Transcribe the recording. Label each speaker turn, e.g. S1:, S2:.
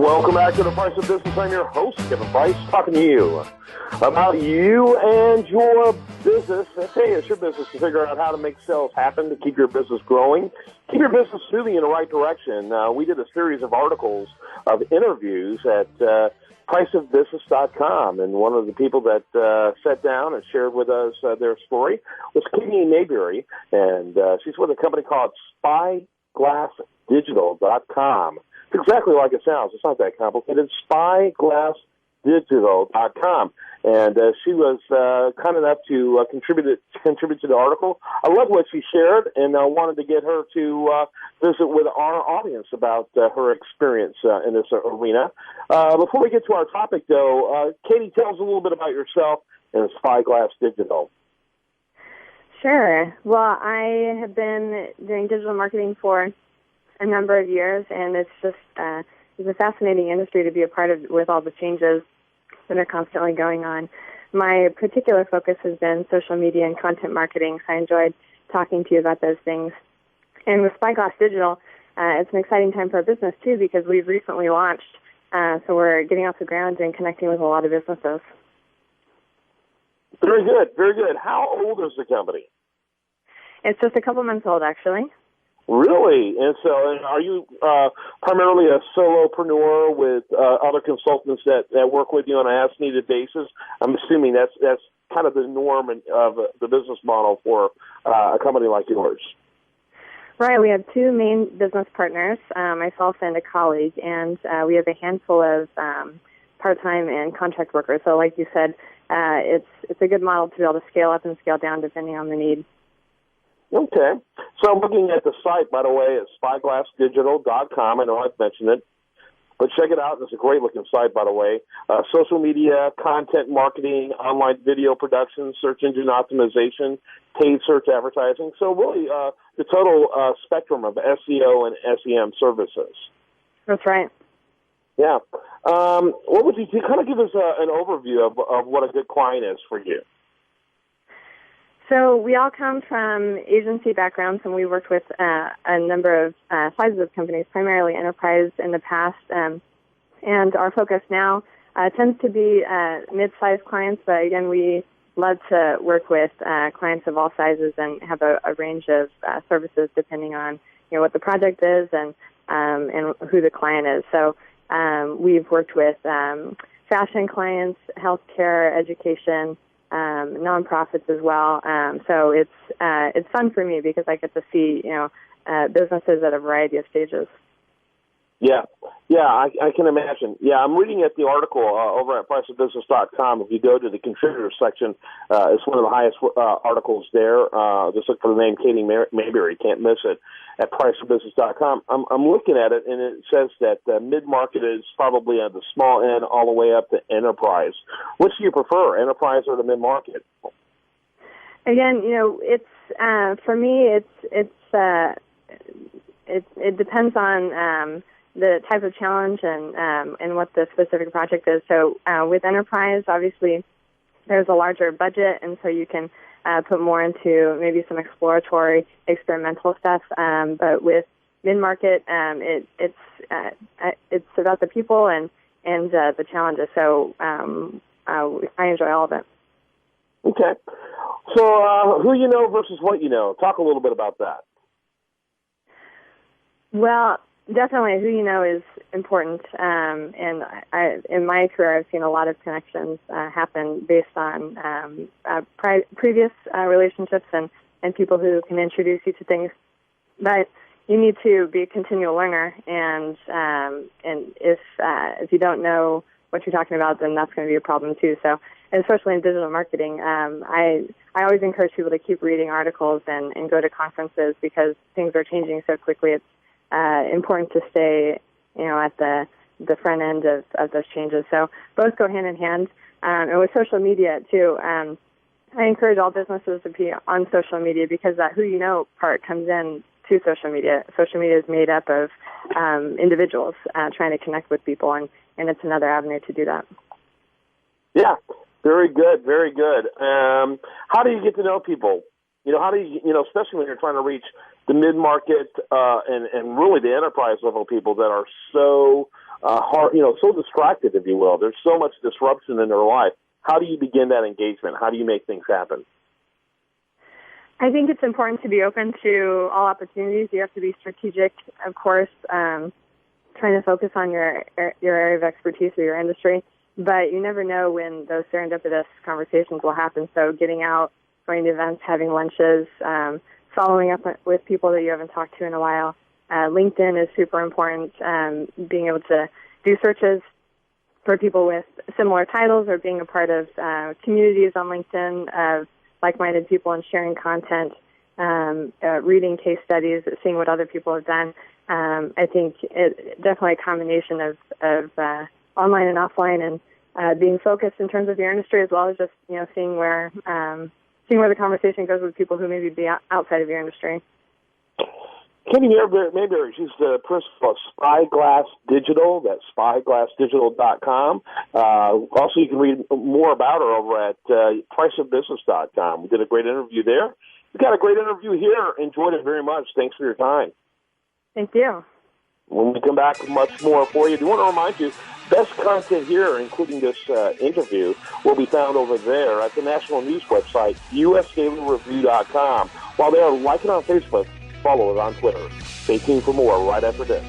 S1: Welcome back to The Price of Business. I'm your host, Kevin Price, talking to you about you and your business. I tell you, it's your business to figure out how to make sales happen, to keep your business growing, keep your business moving in the right direction. We did a series of articles of interviews at priceofbusiness.com, and one of the people that sat down and shared with us their story was Katie Mayberry, and she's with a company called SpyglassDigital.com. It's exactly like it sounds. It's not that complicated. SpyglassDigital.com. And she was kind enough to contribute to the article. I love what she shared, and I wanted to get her to visit with our audience about her experience in this arena. Before we get to our topic, though, Katie, tell us a little bit about yourself and Spyglass Digital.
S2: Sure. Well, I have been doing digital marketing for a number of years, and it's just it's a fascinating industry to be a part of with all the changes that are constantly going on. My particular focus has been social media and content marketing, so I enjoyed talking to you about those things. And with Spyglass Digital, it's an exciting time for our business, too, because we've recently launched, so we're getting off the ground and connecting with a lot of businesses.
S1: Very good, very good. How old is the company?
S2: It's just a couple months old, actually.
S1: Really? And so are you primarily a solopreneur with other consultants that work with you on an as-needed basis? I'm assuming that's kind of the norm of the business model for a company like yours.
S2: Right. We have two main business partners, myself and a colleague, and we have a handful of part-time and contract workers. So like you said, it's a good model to be able to scale up and scale down depending on the need.
S1: Okay. So I'm looking at the site, by the way, at SpyglassDigital.com. I know I've mentioned it, but check it out. It's a great-looking site, by the way. Social media, content marketing, online video production, search engine optimization, paid search advertising. So really the total spectrum of SEO and SEM services.
S2: That's right.
S1: Yeah. What would you kind of give us an overview of what a good client is for you?
S2: So we all come from agency backgrounds, and we worked with a number of sizes of companies, primarily enterprise in the past. And our focus now tends to be mid-sized clients, but again, we love to work with clients of all sizes and have a range of services depending on what the project is and who the client is. So we've worked with fashion clients, healthcare, education, nonprofits as well. So it's fun for me because I get to see businesses at a variety of stages.
S1: Yeah, I can imagine. Yeah, I'm reading at the article over at priceofbusiness.com. If you go to the contributors section, it's one of the highest articles there. Just look for the name Katie Mayberry. Can't miss it at priceofbusiness.com. I'm looking at it, and it says that mid-market is probably at the small end all the way up to enterprise. Which do you prefer, enterprise or the mid-market?
S2: Again, it's for me, it depends on the type of challenge and what the specific project is. So with enterprise, obviously, there's a larger budget, and so you can put more into maybe some exploratory, experimental stuff. But with mid-market, it's about the people and the challenges. So I enjoy all of it.
S1: Okay. So who you know versus what you know. Talk a little bit about that.
S2: Well, definitely who you know is important. And in my career, I've seen a lot of connections happen based on previous relationships and people who can introduce you to things. But you need to be a continual learner, and if you don't know what you're talking about, then that's going to be a problem too. So, especially in digital marketing, I always encourage people to keep reading articles and go to conferences because things are changing so quickly. It's important to stay, at the front end of those changes. So both go hand in hand. And with social media too, I encourage all businesses to be on social media because that who you know part comes in to social media. Social media is made up of individuals trying to connect with people, and it's another avenue to do that. Yeah,
S1: very good, very good. How do you get to know people? How do you, especially when you're trying to reach the mid-market and really the enterprise level people that are so so distracted, if you will. There's so much disruption in their life. How do you begin that engagement? How do you make things happen?
S2: I think it's important to be open to all opportunities. You have to be strategic, of course, trying to focus on your area of expertise or your industry. But you never know when those serendipitous conversations will happen. So getting out, going to events, having lunches, following up with people that you haven't talked to in a while. LinkedIn is super important. Being able to do searches for people with similar titles or being a part of communities on LinkedIn of like-minded people and sharing content, reading case studies, seeing what other people have done. I think it definitely a combination of online and offline, and being focused in terms of your industry, as well as just seeing where the conversation goes with people who maybe be outside of your industry.
S1: Katie Mayberry, she's the principal of Spyglass Digital. That's spyglassdigital.com. Also, you can read more about her over at priceofbusiness.com. We did a great interview there. We got a great interview here. Enjoyed it very much. Thanks for your time.
S2: Thank you.
S1: When we come back, much more for you. I do want to remind you, best content here, including this interview, will be found over there at the national news website, usdailyreview.com. While there, like it on Facebook, follow it on Twitter. Stay tuned for more right after this.